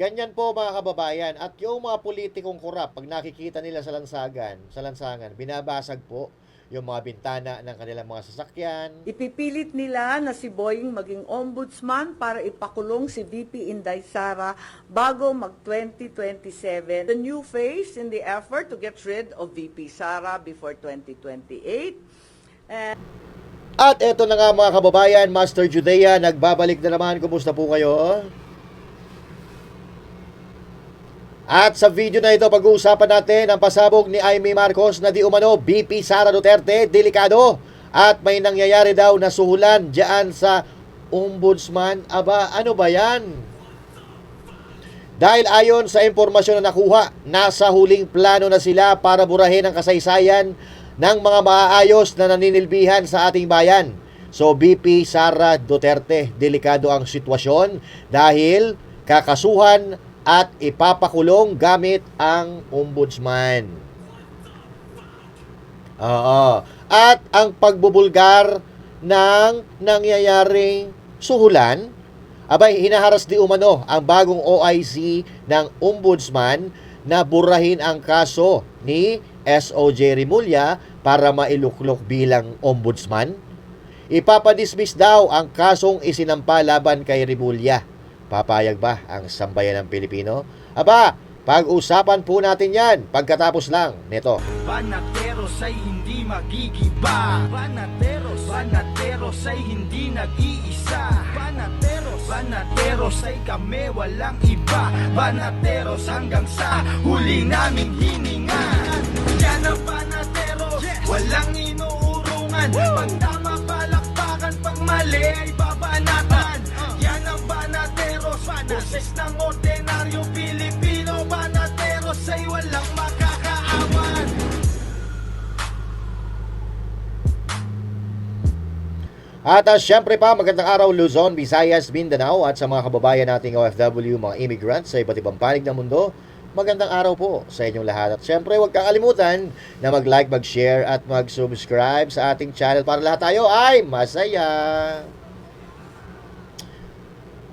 Ganyan po mga kababayan. At yung mga politikong korap, pag nakikita nila sa lansangan, binabasag po yung mga bintana ng kanilang mga sasakyan. Ipipilit nila na si Boying maging ombudsman para ipakulong si VP Inday Sara bago mag-2027. The new phase in the effort to get rid of VP Sara before 2028. At eto na nga mga kababayan, Master Judea, nagbabalik na naman. Kumusta po kayo? At sa video na ito, pag-uusapan natin ang pasabog ni Amy Marcos na di umano VP Sara Duterte, delikado. At may nangyayari daw na suhulan dyan sa ombudsman. Aba, ano ba yan? Dahil ayon sa impormasyon na nakuha, nasa huling plano na sila para burahin ang kasaysayan ng mga maaayos na naninilbihan sa ating bayan. So VP Sara Duterte, delikado ang sitwasyon dahil kakasuhan at ipapakulong gamit ang ombudsman. Oo. At ang pagbubulgar ng nangyayaring suhulan, abay, hinaharas di umano ang bagong OIC ng ombudsman na burahin ang kaso ni SOJ Rimulya para mailuklok bilang ombudsman. Ipapadismiss daw ang kasong isinampa laban kay Rimulya. Papayag ba ang sambayan ng Pilipino? Aba, pag-usapan po natin yan pagkatapos lang nito. Banateros ay hindi magigiba. Banateros ay hindi nag-iisa. Banateros ay kami walang iba. Banateros hanggang sa huli naming hininga. Yan ang banateros, walang inuurungan. Pag tama palakpakan, pag mali ay babanatan. Yan ang banateros, boses ng ordinaryong Pilipino. Banateros ay walang makakaawan. At syempre pa, magandang araw Luzon, Visayas, Mindanao at sa mga kababayan nating OFW, mga immigrants sa iba't ibang panig ng mundo. Magandang araw po sa inyong lahat. At syempre, huwag kakalimutan na mag-like, mag-share at mag-subscribe sa ating channel para lahat tayo ay masaya.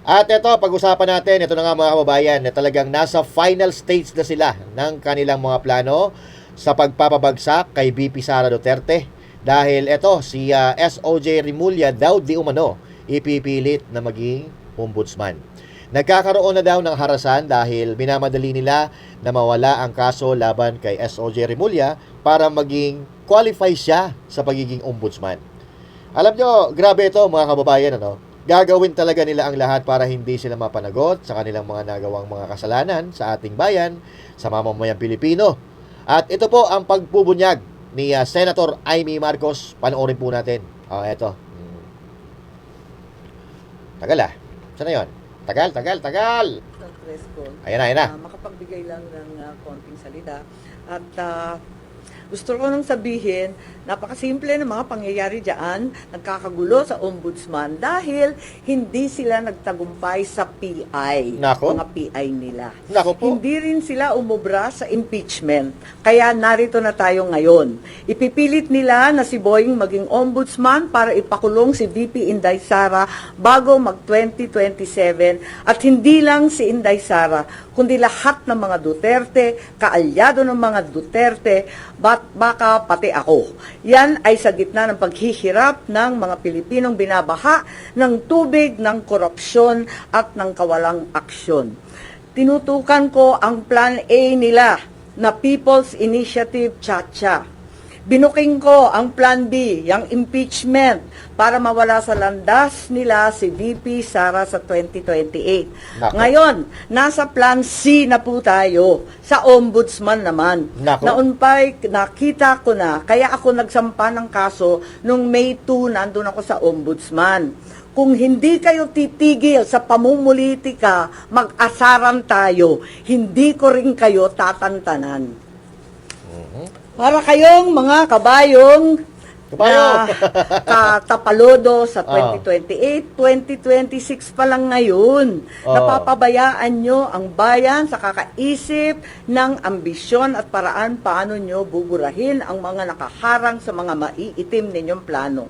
At ito, pag-usapan natin, ito na nga mga kababayan, na talagang nasa final stage na sila ng kanilang mga plano sa pagpapabagsak kay VP Sara Duterte. Dahil ito, si SOJ Rimulya daw di umano ipipilit na maging ombudsman. Nagkakaroon na daw ng harasan dahil minamadali nila na mawala ang kaso laban kay SOJ Rimulya para maging qualify siya sa pagiging ombudsman. Alam nyo, grabe ito mga kababayan, ano? Gagawin talaga nila ang lahat para hindi sila mapanagot sa kanilang mga nagawang mga kasalanan sa ating bayan, sa mamamayang Pilipino. At ito po ang pagpubunyag ni Senator Amy Marcos. Panoorin po natin. Eto. Tagal Saan na yun? Tagal. Ng press con. Ayan na. Makapagbigay lang ng konting salita. At gusto ko nang sabihin, napakasimple ng mga pangyayari dyan, nagkakagulo sa ombudsman dahil hindi sila nagtagumpay sa PI. Nako. Mga PI nila. Nako po. Hindi rin sila umubra sa impeachment. Kaya narito na tayo ngayon. Ipipilit nila na si Boying maging ombudsman para ipakulong si VP Inday Sara bago mag-2027. At hindi lang si Inday Sara, kundi lahat ng mga Duterte, kaalyado ng mga Duterte, baka pati ako. Yan ay sa gitna ng paghihirap ng mga Pilipinong binabaha ng tubig, ng korupsyon at ng kawalang aksyon. Tinutukan ko ang Plan A nila na People's Initiative Chacha. Binuking ko ang Plan B, yung impeachment, para mawala sa landas nila si VP Sara sa 2028. Nako. Ngayon, nasa Plan C na po tayo, sa ombudsman naman. Nako. Naunpay, nakita ko na, kaya ako nagsampa ng kaso nung May 2, nandun ako sa ombudsman. Kung hindi kayo titigil sa pamumulitika, mag-asaran tayo. Hindi ko rin kayo tatantanan. Para kayong mga kabayong na katapalodo sa 2028, 2026 pa lang ngayon. Napapabayaan nyo ang bayan sa kakaisip ng ambisyon at paraan paano nyo buburahin ang mga nakaharang sa mga maiitim ninyong plano.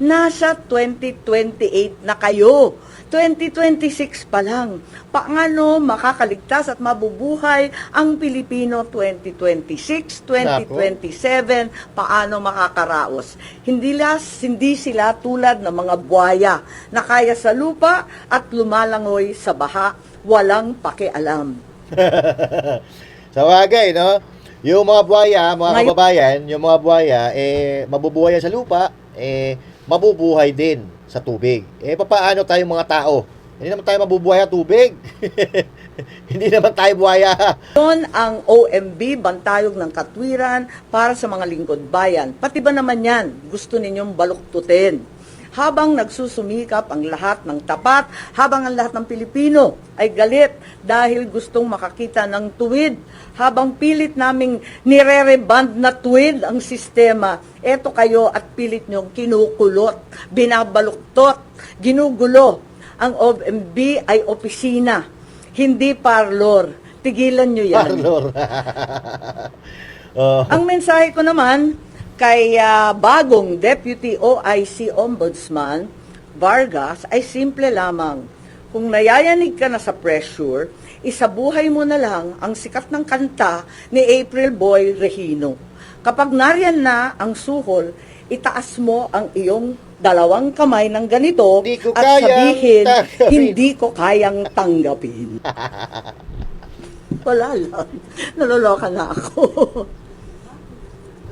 Nasa 2028 na kayo. 2026 pa lang. Paano makakaligtas at mabubuhay ang Pilipino 2026, 2027? Paano makakaraos? Hindi sila tulad ng mga buhaya na kaya sa lupa at lumalangoy sa baha, walang pakialam. Sa bagay, no? Yung mga buhaya, mga Ngayon- kababayan, yung mga buhaya, mabubuhay sa lupa, mabubuhay din sa tubig. Papaano tayong mga tao? Hindi naman tayo mabubuhay sa tubig. Hindi naman tayo buhaya. Yun ang OMB, Bantayog ng Katwiran, para sa mga lingkod bayan. Pati ba naman yan, gusto ninyong baluktutin? Habang nagsusumikap ang lahat ng tapat, habang ang lahat ng Pilipino ay galit dahil gustong makakita ng tuwid, habang pilit naming nire-reband na tuwid ang sistema, eto kayo at pilit nyong kinukulot, binabaluktot, ginugulo. Ang OMB ay opisina, hindi parlor. Tigilan nyo yan. Parlor. Oh. Ang mensahe ko naman kay bagong Deputy OIC Ombudsman Vargas ay simple lamang. Kung nayayanig ka na sa pressure, isabuhay mo na lang ang sikat ng kanta ni April Boy Regino. Kapag nariyan na ang suhol, itaas mo ang iyong dalawang kamay ng ganito Hindi ko at kayang sabihin, tanggapin. hindi ko kayang tanggapin. Wala lang. Naloloka na ako.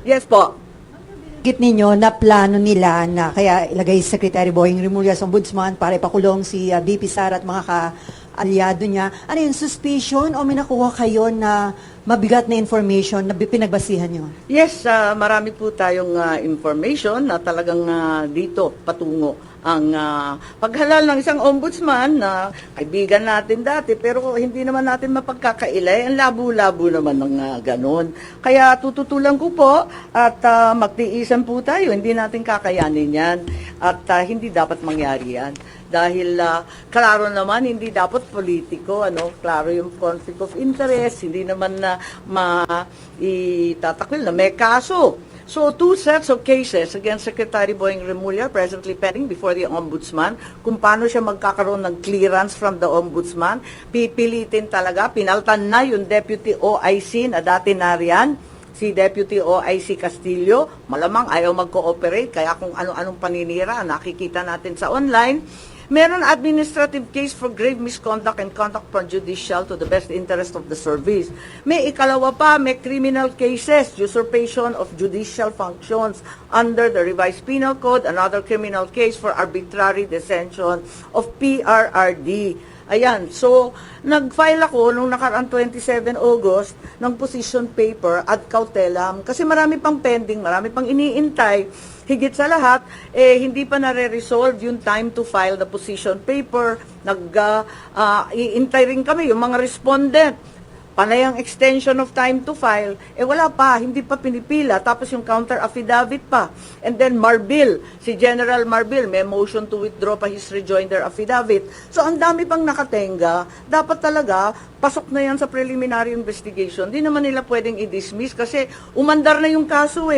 Yes po. Git ninyo na plano nila na kaya ilagay si Secretary Boying Rimulya sa ombudsman para ipakulong si VP Sara at mga ka-alyado niya. Ano yun, suspicion o may nakuha kayo na mabigat na information na pinagbasihan nyo? Yes, marami po tayong information na talagang dito patungo ang paghalal ng isang ombudsman na kaibigan natin dati pero hindi naman natin mapagkakailay. Ang labo-labo naman ng ganon. Kaya tututulan ko po at magtiisan po tayo. Hindi natin kakayanin yan at hindi dapat mangyari yan. Dahil klaro naman hindi dapat politiko, klaro yung conflict of interest, hindi naman na maitatakwil na may kaso. So, 2 sets of cases against Secretary Boying Remulla presently pending before the Ombudsman. Kung paano siya magkakaroon ng clearance from the Ombudsman, pipilitin talaga, pinaltan na yung Deputy OIC na dati nariyan, si Deputy OIC Castillo, malamang ayaw mag-cooperate, kaya kung ano-anong paninira, nakikita natin sa online. Meron administrative case for grave misconduct and conduct prejudicial to the best interest of the service. May ikalawa pa, may criminal cases, usurpation of judicial functions under the revised penal code, another criminal case for arbitrary detention of PRRD. Ayan, so nag-file ako nung nakaraang 27 August ng position paper ad cautelam kasi marami pang pending, marami pang iniintay. Higit sa lahat, hindi pa nare-resolve yung time to file the position paper. Iintay rin kami yung mga respondent. Panay ang extension of time to file, wala pa, hindi pa pinipila. Tapos yung counter affidavit pa. And then Marbil, si General Marbil, may motion to withdraw pa his rejoinder affidavit. So ang dami pang nakatenga. Dapat talaga, pasok na yan sa preliminary investigation. Di naman nila pwedeng i-dismiss kasi umandar na yung kaso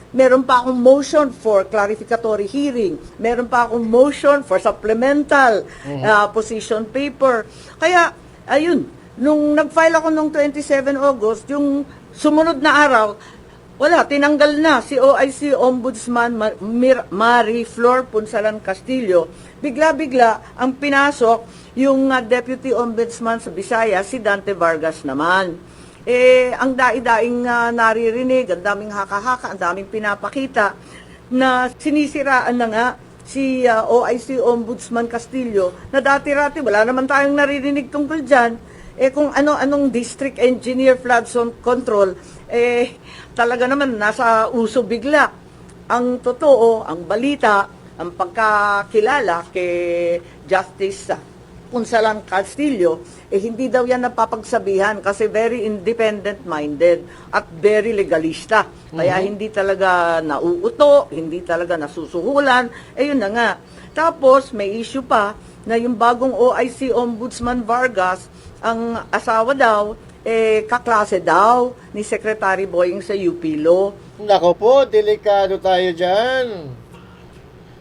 Meron pa akong motion for clarificatory hearing. Meron pa akong motion for supplemental position paper. Kaya, ayun, nung nag-file ako nung 27 August, yung sumunod na araw, wala, tinanggal na si OIC Ombudsman Marie Flor Punsalan Castillo. Bigla-bigla ang pinasok yung Deputy Ombudsman sa Visayas, si Dante Vargas naman. Ang daing naririnig, ang daming haka-haka, ang daming pinapakita na sinisiraan na nga si OIC Ombudsman Castillo na dati-rati wala naman tayong naririnig tungkol dyan. Kung ano-anong district engineer flood zone control, talaga naman nasa uso bigla. Ang totoo, ang balita, ang pagkakilala kay Justice Punsalan Castillo, hindi daw yan napapagsabihan kasi very independent-minded at very legalista. Kaya hindi talaga nauuto, hindi talaga nasusuhulan. Yun na nga. Tapos, may issue pa na yung bagong OIC Ombudsman Vargas, ang asawa daw, kaklase daw ni Secretary Boying sa UP Law. Nako po, delikado tayo dyan.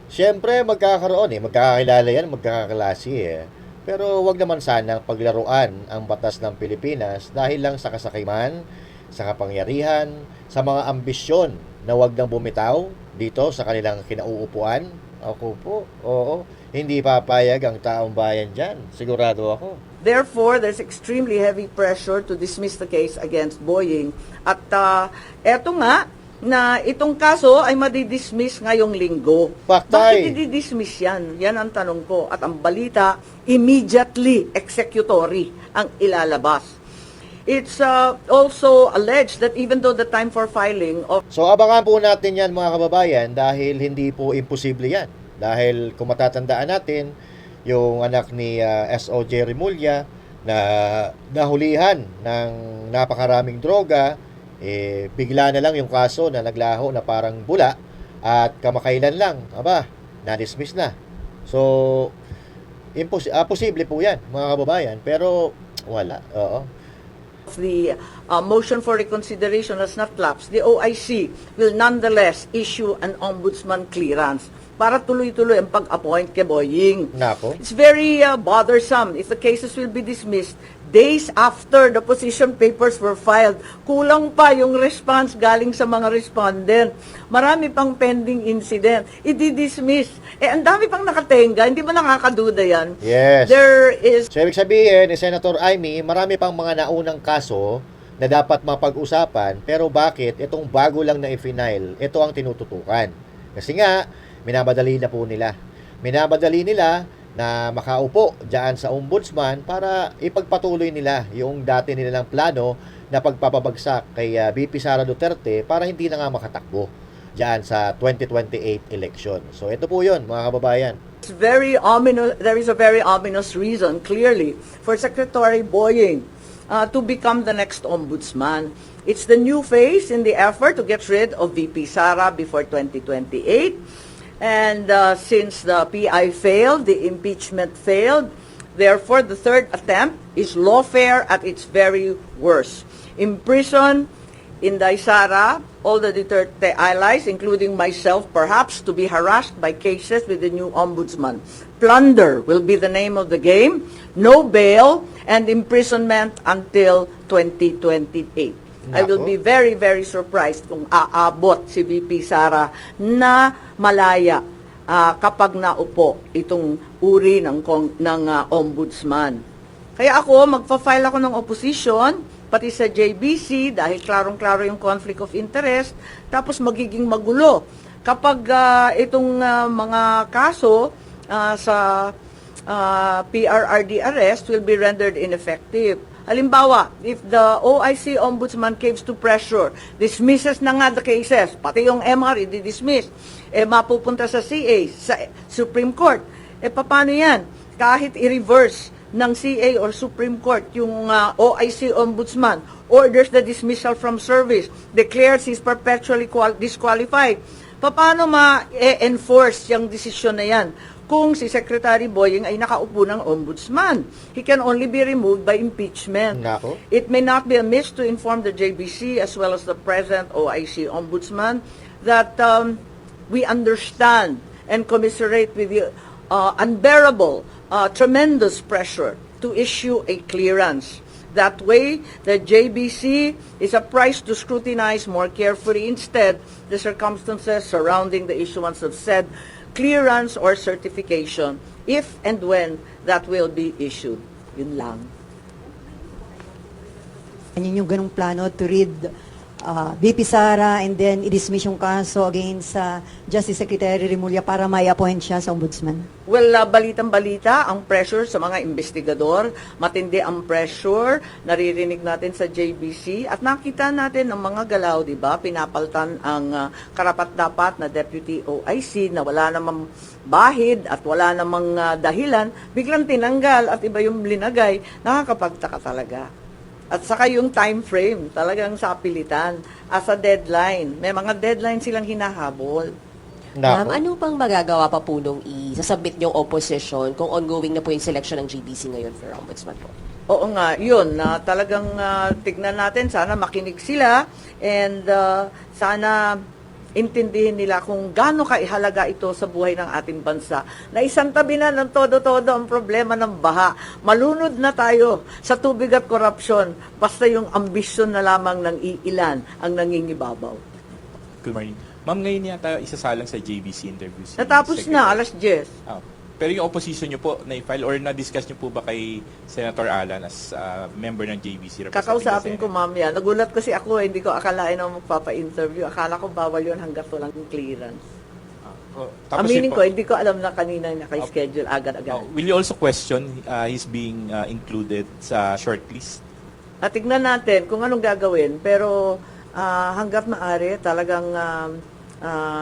Siyempre, magkakaroon magkakakilala yan, magkakaklase Pero wag naman sana paglaruan ang batas ng Pilipinas dahil lang sa kasakiman, sa kapangyarihan, sa mga ambisyon na wag nang bumitaw dito sa kanilang kinauupuan. Ako po, oo, hindi papayag ang taong bayan dyan. Sigurado ako. Therefore, there's extremely heavy pressure to dismiss the case against Boying. At eto nga, na itong kaso ay madidismiss ngayong linggo. Paktay. Bakit i-dismiss yan? Yan ang tanong ko. At ang balita, immediately executory ang ilalabas. It's also alleged that even though the time for filing of So abangan po natin yan mga kababayan dahil hindi po imposible yan. Dahil kung matatandaan natin, yung anak ni SOJ Remulla na nahulihan ng napakaraming droga, bigla na lang yung kaso na naglaho na parang bula at kamakailan lang, na-dismiss na. So, posible po yan mga kababayan, pero wala. Oo. the motion for reconsideration has not lapsed, the OIC will nonetheless issue an ombudsman clearance para tuloy-tuloy ang pag-appoint kay Boying. Nako. It's very bothersome if the cases will be dismissed days after the position papers were filed. Kulang pa yung response galing sa mga respondent. Marami pang pending incident. I-dismiss. Ang dami pang nakatenga. Hindi ba nakakaduda yan? Yes. There is So, ibig sabihin, ni Senator Amy, marami pang mga naunang kaso na dapat mapag-usapan, pero bakit itong bago lang na i-final, ito ang tinututukan. Kasi nga, minamadali na po nila. Minamadali nila na makaupo dyan sa ombudsman para ipagpatuloy nila yung dati nilang plano na pagpapabagsak kay VP Sara Duterte para hindi na nga makatakbo dyan sa 2028 election. So, ito po yun, mga kababayan. It's very ominous. There is a very ominous reason, clearly, for Secretary Boying to become the next ombudsman. It's the new phase in the effort to get rid of VP Sara before 2028. And since the PI failed, the impeachment failed, therefore the third attempt is lawfare at its very worst. Imprison Inday Sara, all the Duterte allies, including myself, perhaps, to be harassed by cases with the new ombudsman. Plunder will be the name of the game, no bail, and imprisonment until 2028. I will be very, very surprised kung aabot si VP Sara na malaya kapag naupo itong uri ng ombudsman. Kaya ako, magpa-file ako ng opposition, pati sa JBC, dahil klarong-klaro yung conflict of interest, tapos magiging magulo. Kapag itong mga kaso sa PRRD arrest will be rendered ineffective. Halimbawa, if the OIC ombudsman caves to pressure, dismisses na nga the cases, pati yung MR i-dismiss, mapupunta sa CA, sa Supreme Court. Paano yan? Kahit i-reverse ng CA or Supreme Court yung OIC ombudsman, orders the dismissal from service, declares he's perpetually disqualified. Paano ma-enforce yung desisyon na yan? Kung si Secretary Boying ay nakaupo ng ombudsman. He can only be removed by impeachment. Nako. It may not be amiss to inform the JBC as well as the present OIC ombudsman that we understand and commiserate with the unbearable, tremendous pressure to issue a clearance. That way, the JBC is apprised to scrutinize more carefully instead the circumstances surrounding the issuance of said clearance or certification if and when that will be issued. Yun lang. Yan yung ganung plano to rid VP Sara and then i-dismiss yung kaso against Justice Secretary Remulla para may appoint siya sa ombudsman? Well, balitang-balita, ang pressure sa mga investigador, matindi ang pressure, naririnig natin sa JBC, at nakita natin ang mga galaw, di ba? Pinapaltan ang karapat-dapat na Deputy OIC na wala namang bahid at wala namang dahilan, biglang tinanggal at iba yung linagay, nakakapagtaka talaga. At saka yung time frame, talagang sa pilitan, as a deadline. May mga deadline silang hinahabol. Ma'am, Nako. ano pang magagawa pa po nung i-submit yung opposition kung ongoing na po yung selection ng GBC ngayon for ombudsman po? Oo nga, yun, talagang tignan natin, sana makinig sila and sana intindihin nila kung gaano kaihalaga ito sa buhay ng ating bansa. Na isang tabi na ng todo-todo ang problema ng baha. Malunod na tayo sa tubig at korupsyon, basta yung ambisyon na lamang ng iilan ang nangingibabaw. Good morning. Ma'am, ngayon yata isasalang sa JBC interview. Si Natapos na, alas 10. Ah, pero yung opposition nyo po, na-file or na-discuss nyo po ba kay Senator Alan as member ng JBC? Kakausapin ko mamaya. Nagulat kasi ako, hindi ko akalain na magpapa-interview. Akala ko bawal yun hanggat walang clearance. Aminin ko, hindi ko alam na kanina naka-schedule agad-agad. Will you also question his being included sa shortlist? At tignan natin kung anong gagawin. Pero hanggat maaari, talagang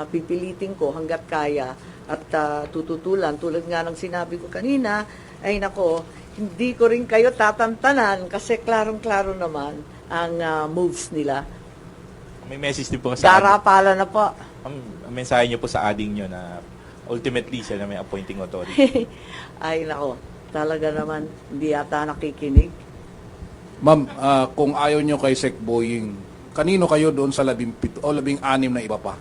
pipilitin ko hanggat kaya at tututulan. Tulad nga ng sinabi ko kanina, ay nako, hindi ko rin kayo tatantanan kasi klarong-klaro naman ang moves nila. May message din po sa Darapala na po. ang mensahe niyo po sa ading niyo na ultimately siya na may appointing authority. Ay nako, talaga naman hindi yata nakikinig. Ma'am, kung ayaw nyo kay Sec Boying, kanino kayo doon sa 17 o 16 na iba pa?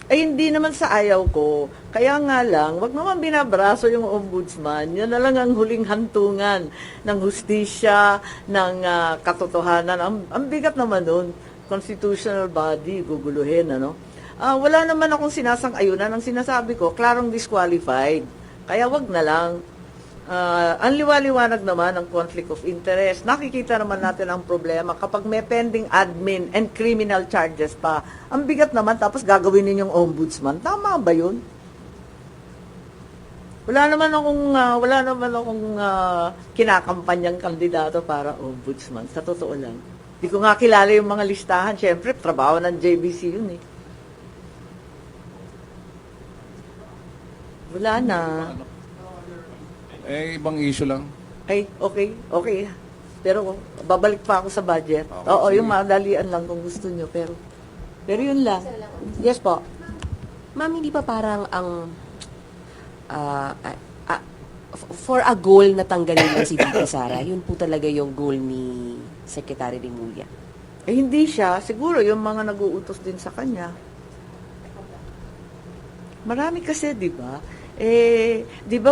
Ay hindi naman sa ayaw ko. Kaya nga lang, wag naman binabraso yung ombudsman. Yan na lang ang huling hantungan ng hustisya, ng katotohanan. Ang bigat naman nun. Constitutional body, guguluhin, ano? Wala naman akong sinasang-ayunan. Ang sinasabi ko, klarong disqualified. Kaya wag na lang. Ang liwaliwanag naman ang conflict of interest. Nakikita naman natin ang problema kapag may pending admin and criminal charges pa. Ang bigat naman, tapos gagawin ninyong ombudsman. Tama ba yun? Wala naman akong kinakampanyang kandidato para ombudsman. Sa totoo lang. Hindi ko nga kilala yung mga listahan. Siyempre, trabaho ng JBC yun eh. Wala na. Ibang issue lang. Ay, okay. Pero babalik pa ako sa budget. Okay, Oo, sige. yung madalian lang kung gusto nyo. Pero yun lang. Yes po. Ma'am, hindi ba parang ang for a goal na tanggalin lang si VP Sara, yun po talaga yung goal ni Secretary Remulla? Eh, hindi siya. Siguro yung mga nag-uutos din sa kanya. Marami kasi, di ba? Di ba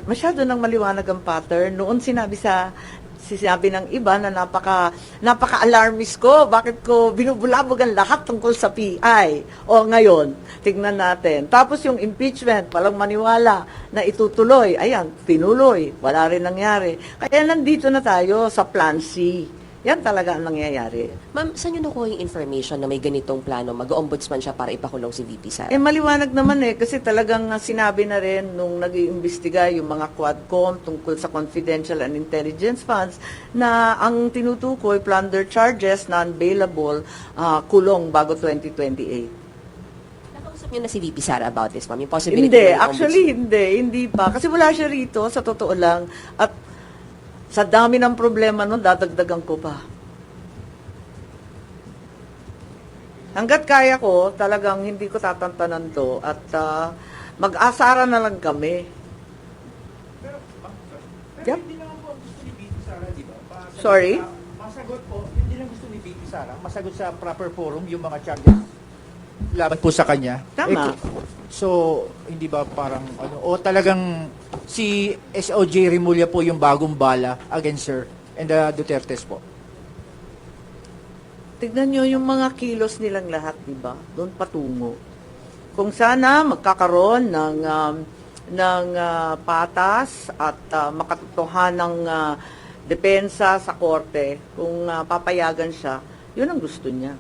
masyado nang maliwanag ang pattern. Noon sinabi ng iba na napaka-alarmist ko. Bakit ko binubulabog ang lahat tungkol sa PI? O ngayon, tignan natin. Tapos yung impeachment, palang maniwala na itutuloy. Ayan, tinuloy. Wala rin nangyari. Kaya nandito na tayo sa Plan C. Yan talaga ang nangyayari. Ma'am, saan nyo nakuha yung information na may ganitong plano? Mag-ombudsman siya para ipakulong si VP Sara? Maliwanag naman kasi talagang sinabi na rin nung nag-iimbestiga yung mga Quadcom tungkol sa confidential and intelligence funds na ang tinutukoy plunder charges non-bailable kulong bago 2028. Nakausap nyo na si VP Sara about this, ma'am? Yung possibility Hindi, na actually hindi pa. Kasi wala siya rito, sa totoo lang. At sa dami ng problema nun, dadagdagan ko pa. Hanggat kaya ko, talagang hindi ko tatantanan to at mag-asara na lang kami. Yep. Hindi naman po ang gusto ni VP Sara, di ba? Sorry? Masagot po, hindi lang gusto ni VP Sara, masagot sa proper forum yung mga charges laban po sa kanya. Tama. So, hindi ba parang o talagang si SOJ Remulla po yung bagong bala against her and the Dutertes po? Tignan nyo yung mga kilos nilang lahat, di ba? Doon patungo. Kung sana magkakaroon ng patas at makatotohanang depensa sa korte, kung papayagan siya, yun ang gusto niya.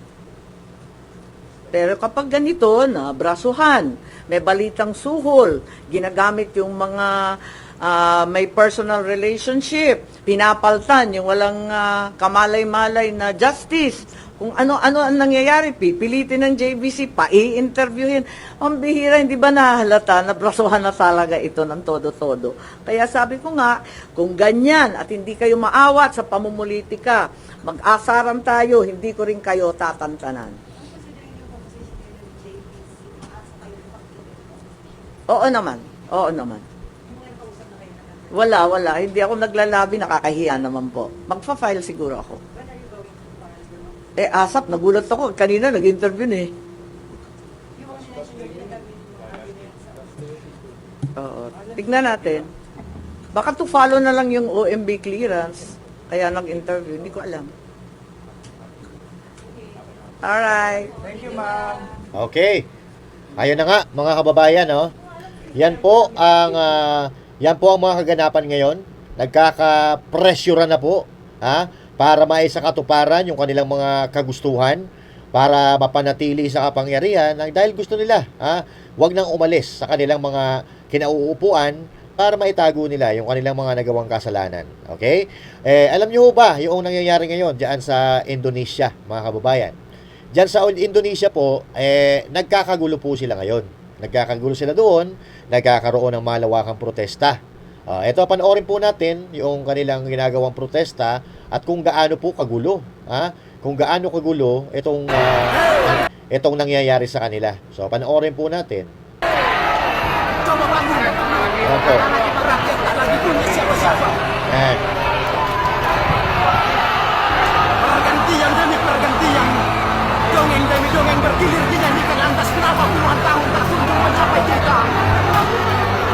Pero kapag ganito, na brasuhan, may balitang suhol, ginagamit yung mga may personal relationship, pinapaltan yung walang kamalay-malay na justice. Kung ano-ano ang nangyayari, pipilitin ng JBC, pa-i-interviewin. Ang bihira, hindi ba nahalata na brasuhan na talaga ito ng todo-todo? Kaya sabi ko nga, kung ganyan at hindi kayo maawat sa pamumulitika, mag-asaran tayo, hindi ko rin kayo tatantanan. Oo naman. Wala. Hindi ako naglalabi, nakakahiya naman po. Magpa-file siguro ako. Asap, nagulat ako. Kanina nag-interview eh. Oo. Tignan natin. Baka to follow na lang yung OMB clearance. Kaya nag-interview. Hindi ko alam. Alright. Okay. Ayun na nga, mga kababayan, no? Yan po ang mga kaganapan ngayon. Nagkakapresyura na po, ha? Para maisakatuparan yung kanilang mga kagustuhan, para mapanatili sa kapangyarihan dahil gusto nila, ha? Huwag nang umalis sa kanilang mga kinauupuan para maitago nila yung kanilang mga nagawang kasalanan. Okay? Alam niyo ba yung nangyayari ngayon diyan sa Indonesia, mga kababayan? Diyan sa Indonesia po, nagkakagulo po sila ngayon. Nagkakagulo sila doon, nagkakaroon ng malawakang protesta. Ito, panoorin po natin yung kanilang ginagawang protesta at kung gaano po kagulo. Kung gaano kagulo itong nangyayari sa kanila. So, panoorin po natin. Ayan po. Ayan. Pergantian demi pergantian, dongeng demi dongeng bergilir dinyanyikan lantas kenapa puluhan tahun tertunduk mencapai kita.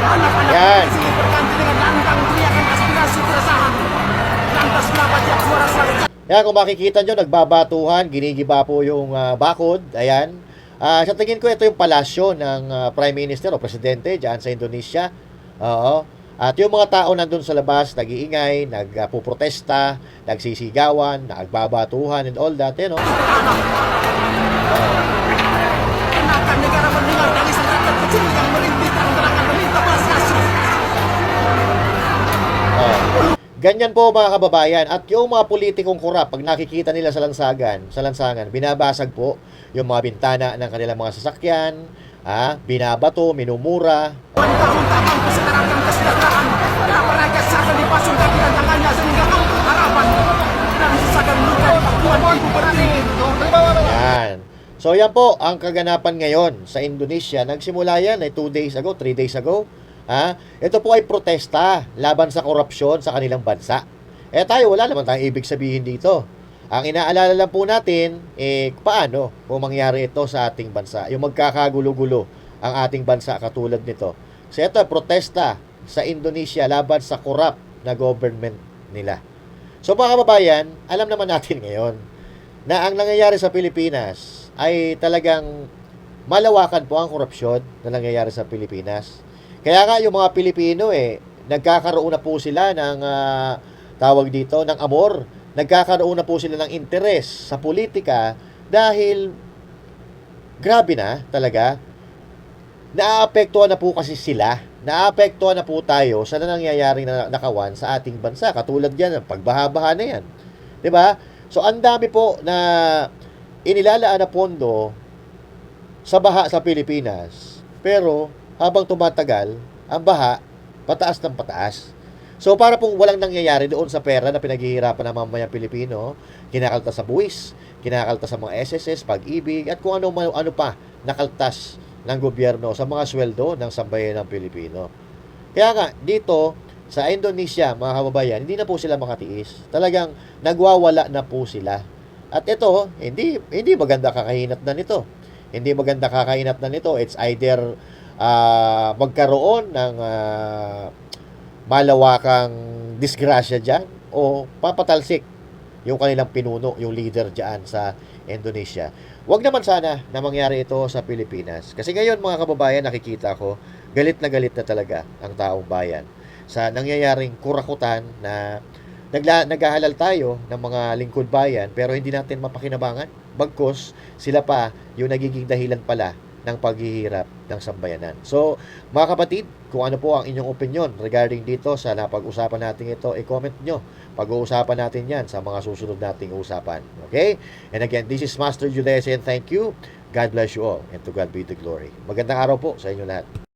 Anak-anak Yan. di sini berganti dengan lantang teriakan aspirasi keresahan. Lantas kenapa tiap suara selalu Yan, kung makikita nyo, nagbabatuhan, ginigiba po yung bakod. Ayan. Sa tingin ko, ito yung palasyo ng Prime Minister o Presidente dyan sa Indonesia. Oo. At yung mga tao nandun sa labas, nag-iingay, nagpuprotesta, nagsisigawan, nagbabatuhan and all that, you know. enakan negara mendengar tangisan rakyat kecil yang merintih terang-terangan meminta balas kasih. Ganyan po mga kababayan. At yung mga politikong korap, pag nakikita nila sa lansangan, binabasag po yung mga bintana ng kanilang mga sasakyan, binabato, minumura. Tahun tak mampu setarapkan kesejahteraan. Kenapa rakyat seakan dipasung kaki dan tangannya sehingga mampu harapan dan sisakan luka di Papua mampu berdiri. Yan. So yan po ang kaganapan ngayon sa Indonesia. Nagsimula yan 2 days ago, 3 days ago. Ito po ay protesta laban sa korupsyon sa kanilang bansa. Tayo, wala naman tayong ibig sabihin dito. Ang inaalala lang po natin, paano kung mangyari ito sa ating bansa? Yung magkakagulo-gulo ang ating bansa katulad nito. So ito, protesta sa Indonesia laban sa korap na government nila. So mga kababayan, alam naman natin ngayon na ang nangyayari sa Pilipinas ay talagang malawakan po ang korupsyon na nangyayari sa Pilipinas. Kaya nga yung mga Pilipino nagkakaroon na po sila ng tawag dito, ng amor. Nagkakaroon na po sila ng interes sa politika dahil grabe na talaga. Naaapektuhan na po kasi sila. Naaapektuhan na po tayo sa nangyayaring nakawan sa ating bansa. Katulad yan, pagbaha-baha na yan. 'Di ba? So ang dami po na inilalaan na pondo sa baha sa Pilipinas. Pero habang tumatagal, ang baha, pataas ng pataas. So, para pong walang nangyayari doon sa pera na pinaghihirapan ng mamayang Pilipino, kinakaltas sa buwis, kinakaltas sa mga SSS, pag-ibig, at kung ano pa nakaltas ng gobyerno sa mga sweldo ng sambayan ng Pilipino. Kaya nga, dito, sa Indonesia, mga kababayan, hindi na po sila makatiis. Talagang nagwawala na po sila. At ito, hindi maganda kakahinat na nito. Hindi maganda kakahinat na nito. It's either magkaroon ng malawakang disgrasya dyan o papatalsik yung kanilang pinuno, yung leader dyan sa Indonesia. Huwag naman sana na mangyari ito sa Pilipinas. Kasi ngayon mga kababayan, nakikita ko, galit na talaga ang taong bayan sa nangyayaring kurakutan na naghahalal tayo ng mga lingkod bayan pero hindi natin mapakinabangan. Bagkus, sila pa yung nagiging dahilan pala ng paghihirap ng sambayanan. So, mga kapatid, kung ano po ang inyong opinion regarding dito sa napag-usapan natin ito, i-comment nyo. Pag-uusapan natin yan sa mga susunod nating usapan. Okay? And again, this is Master Julese and thank you. God bless you all and to God be the glory. Magandang araw po sa inyo lahat.